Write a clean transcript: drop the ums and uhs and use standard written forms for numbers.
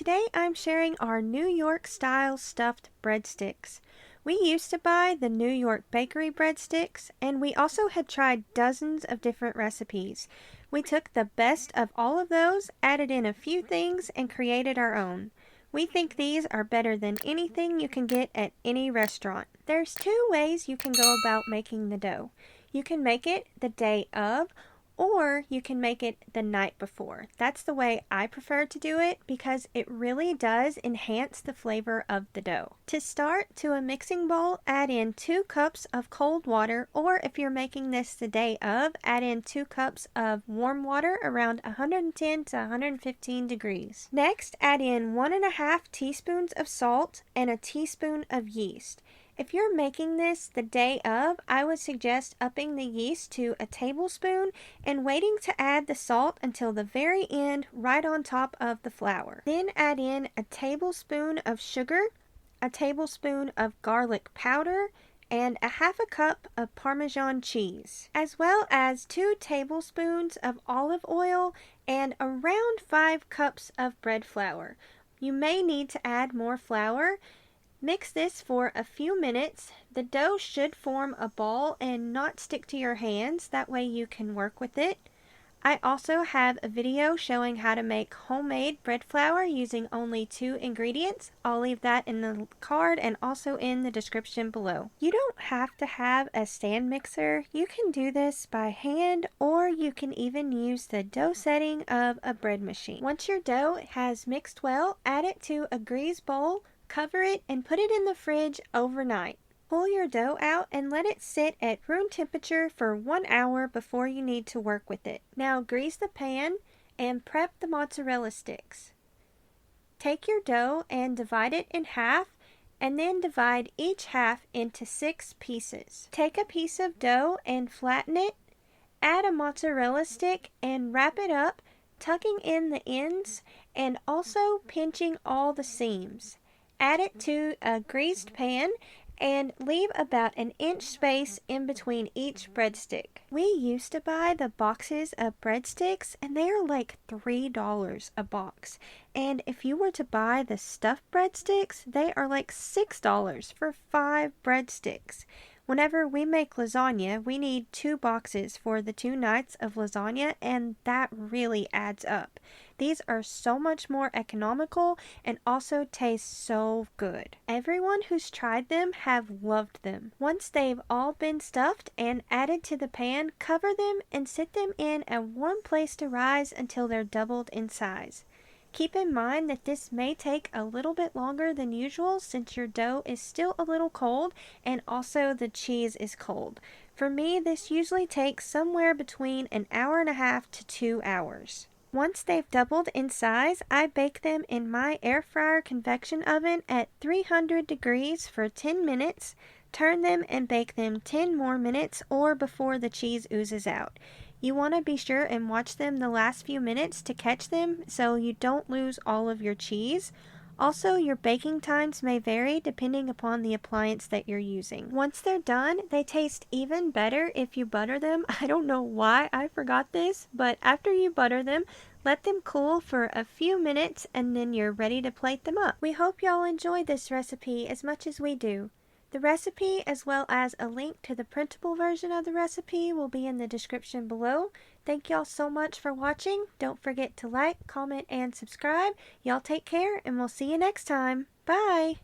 Today I'm sharing our New York style stuffed breadsticks. We used to buy the New York bakery breadsticks, and we also had tried dozens of different recipes. We took the best of all of those, added in a few things, and created our own. We think these are better than anything you can get at any restaurant. There's two ways you can go about making the dough. You can make it the day of, or you can make it the night before. That's the way I prefer to do it because it really does enhance the flavor of the dough. To start, to a mixing bowl, add in 2 cups of cold water, or if you're making this the day of, add in 2 cups of warm water around 110 to 115 degrees. Next, add in 1.5 teaspoons of salt and a teaspoon of yeast. If you're making this the day of, I would suggest upping the yeast to a tablespoon and waiting to add the salt until the very end, right on top of the flour. Then add in a tablespoon of sugar, a tablespoon of garlic powder, and a 1/2 cup of Parmesan cheese, as well as 2 tablespoons of olive oil and around 5 cups of bread flour. You may need to add more flour. Mix this for a few minutes. The dough should form a ball and not stick to your hands. That way you can work with it. I also have a video showing how to make homemade bread flour using only 2 ingredients. I'll leave that in the card and also in the description below. You don't have to have a stand mixer. You can do this by hand, or you can even use the dough setting of a bread machine. Once your dough has mixed well, add it to a grease bowl. Cover it and put it in the fridge overnight. Pull your dough out and let it sit at room temperature for 1 hour before you need to work with it. Now grease the pan and prep the mozzarella sticks. Take your dough and divide it in half, and then divide each half into 6 pieces. Take a piece of dough and flatten it. Add a mozzarella stick and wrap it up, tucking in the ends and also pinching all the seams. Add it to a greased pan and leave about 1 inch space in between each breadstick. We used to buy the boxes of breadsticks, and they are like $3 a box. And if you were to buy the stuffed breadsticks, they are like $6 for 5 breadsticks. Whenever we make lasagna, we need 2 boxes for the 2 nights of lasagna, and that really adds up. These are so much more economical and also taste so good. Everyone who's tried them have loved them. Once they've all been stuffed and added to the pan, cover them and sit them in a warm place to rise until they're doubled in size. Keep in mind that this may take a little bit longer than usual since your dough is still a little cold and also the cheese is cold. For me, this usually takes somewhere between 1.5 hours to 2 hours. Once they've doubled in size, I bake them in my air fryer convection oven at 300 degrees for 10 minutes. Turn them and bake them 10 more minutes or before the cheese oozes out. You want to be sure and watch them the last few minutes to catch them so you don't lose all of your cheese. Also, your baking times may vary depending upon the appliance that you're using. Once they're done, they taste even better if you butter them. I don't know why I forgot this, but after you butter them, let them cool for a few minutes and then you're ready to plate them up. We hope y'all enjoyed this recipe as much as we do. The recipe, as well as a link to the printable version of the recipe, will be in the description below. Thank y'all so much for watching. Don't forget to like, comment, and subscribe. Y'all take care, and we'll see you next time. Bye!